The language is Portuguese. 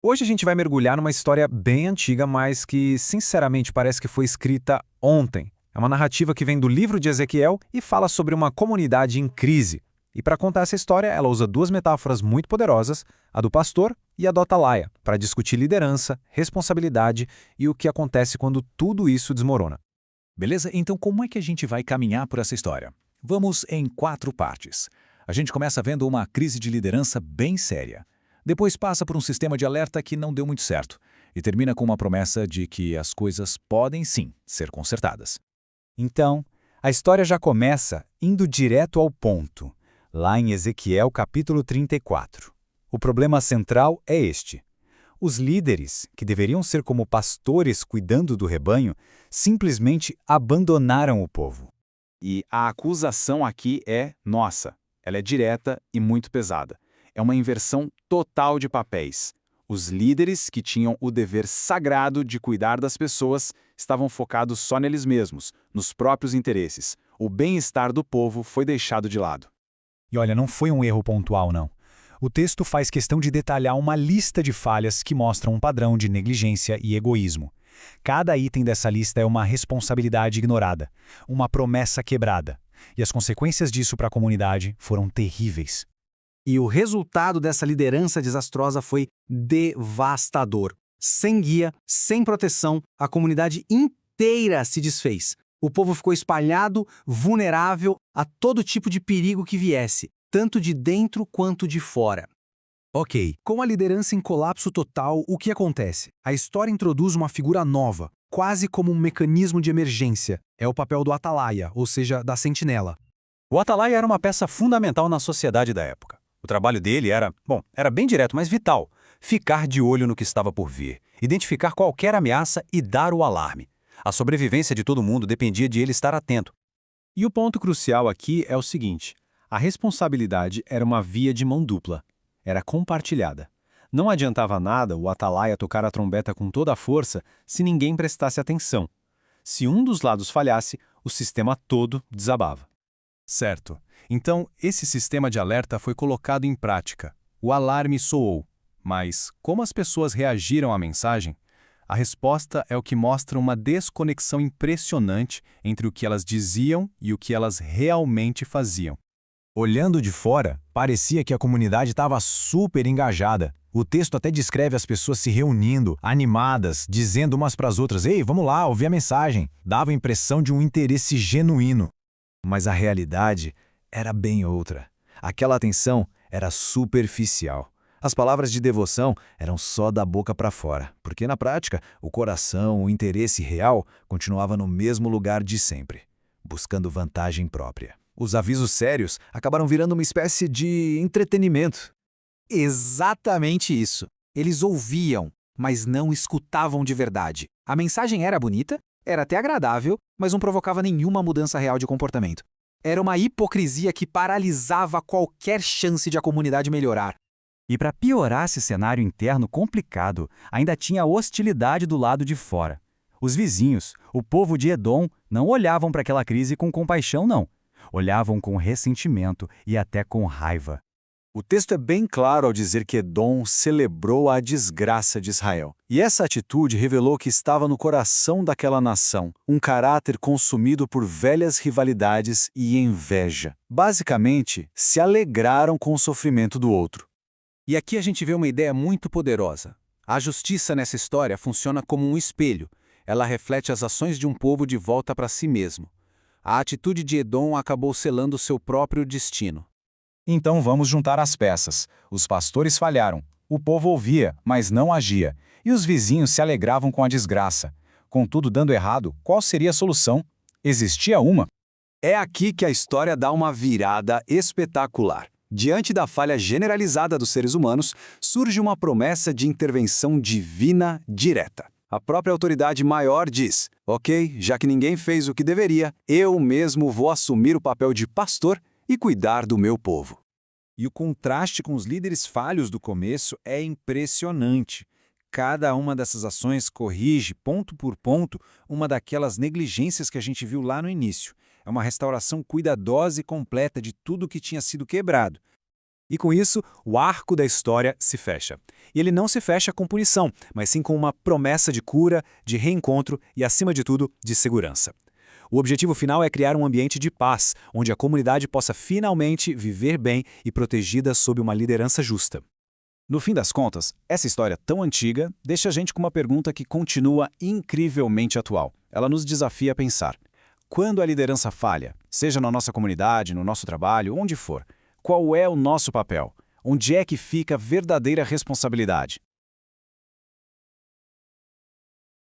Hoje a gente vai mergulhar numa história bem antiga, mas que, sinceramente, parece que foi escrita ontem. É uma narrativa que vem do livro de Ezequiel e fala sobre uma comunidade em crise. E para contar essa história, ela usa duas metáforas muito poderosas, a do pastor e a do atalaia, para discutir liderança, responsabilidade e o que acontece quando tudo isso desmorona. Beleza? Então, como é que a gente vai caminhar por essa história? Vamos em 4 partes. A gente começa vendo uma crise de liderança bem séria. Depois passa por um sistema de alerta que não deu muito certo. E termina com uma promessa de que as coisas podem sim ser consertadas. Então, a história já começa indo direto ao ponto, lá em Ezequiel capítulo 34. O problema central é este. Os líderes, que deveriam ser como pastores cuidando do rebanho, simplesmente abandonaram o povo. E a acusação aqui é nossa. Ela é direta e muito pesada. É uma inversão total de papéis. Os líderes, que tinham o dever sagrado de cuidar das pessoas, estavam focados só neles mesmos, nos próprios interesses. O bem-estar do povo foi deixado de lado. E olha, não foi um erro pontual, não. O texto faz questão de detalhar uma lista de falhas que mostram um padrão de negligência e egoísmo. Cada item dessa lista é uma responsabilidade ignorada, uma promessa quebrada. E as consequências disso para a comunidade foram terríveis. E o resultado dessa liderança desastrosa foi devastador. Sem guia, sem proteção, a comunidade inteira se desfez. O povo ficou espalhado, vulnerável a todo tipo de perigo que viesse, tanto de dentro quanto de fora. Ok, com a liderança em colapso total, o que acontece? A história introduz uma figura nova, quase como um mecanismo de emergência. É o papel do atalaia, ou seja, da sentinela. O atalaia era uma peça fundamental na sociedade da época. O trabalho dele era bem direto, mas vital. Ficar de olho no que estava por vir, identificar qualquer ameaça e dar o alarme. A sobrevivência de todo mundo dependia de ele estar atento. E o ponto crucial aqui é o seguinte: a responsabilidade era uma via de mão dupla. Era compartilhada. Não adiantava nada o atalaia tocar a trombeta com toda a força se ninguém prestasse atenção. Se um dos lados falhasse, o sistema todo desabava. Certo. Então, esse sistema de alerta foi colocado em prática. O alarme soou. Mas, como as pessoas reagiram à mensagem? A resposta é o que mostra uma desconexão impressionante entre o que elas diziam e o que elas realmente faziam. Olhando de fora, parecia que a comunidade estava super engajada. O texto até descreve as pessoas se reunindo, animadas, dizendo umas para as outras: "Ei, vamos lá, ouvir a mensagem." Dava a impressão de um interesse genuíno. Mas a realidade era bem outra. Aquela atenção era superficial. As palavras de devoção eram só da boca para fora, porque na prática, o coração, o interesse real, continuava no mesmo lugar de sempre, buscando vantagem própria. Os avisos sérios acabaram virando uma espécie de entretenimento. Exatamente isso. Eles ouviam, mas não escutavam de verdade. A mensagem era bonita, era até agradável, mas não provocava nenhuma mudança real de comportamento. Era uma hipocrisia que paralisava qualquer chance de a comunidade melhorar. E para piorar esse cenário interno complicado, ainda tinha a hostilidade do lado de fora. Os vizinhos, o povo de Edom, não olhavam para aquela crise com compaixão, não. Olhavam com ressentimento e até com raiva. O texto é bem claro ao dizer que Edom celebrou a desgraça de Israel. E essa atitude revelou que estava no coração daquela nação, um caráter consumido por velhas rivalidades e inveja. Basicamente, se alegraram com o sofrimento do outro. E aqui a gente vê uma ideia muito poderosa. A justiça nessa história funciona como um espelho. Ela reflete as ações de um povo de volta para si mesmo. A atitude de Edom acabou selando seu próprio destino. Então vamos juntar as peças. Os pastores falharam. O povo ouvia, mas não agia. E os vizinhos se alegravam com a desgraça. Com tudo dando errado, qual seria a solução? Existia uma. É aqui que a história dá uma virada espetacular. Diante da falha generalizada dos seres humanos, surge uma promessa de intervenção divina direta. A própria autoridade maior diz: ok, já que ninguém fez o que deveria, eu mesmo vou assumir o papel de pastor e cuidar do meu povo. E o contraste com os líderes falhos do começo é impressionante. Cada uma dessas ações corrige, ponto por ponto, uma daquelas negligências que a gente viu lá no início. É uma restauração cuidadosa e completa de tudo que tinha sido quebrado. E com isso, o arco da história se fecha. E ele não se fecha com punição, mas sim com uma promessa de cura, de reencontro e, acima de tudo, de segurança. O objetivo final é criar um ambiente de paz, onde a comunidade possa finalmente viver bem e protegida sob uma liderança justa. No fim das contas, essa história tão antiga deixa a gente com uma pergunta que continua incrivelmente atual. Ela nos desafia a pensar: quando a liderança falha, seja na nossa comunidade, no nosso trabalho, onde for, qual é o nosso papel? Onde é que fica a verdadeira responsabilidade?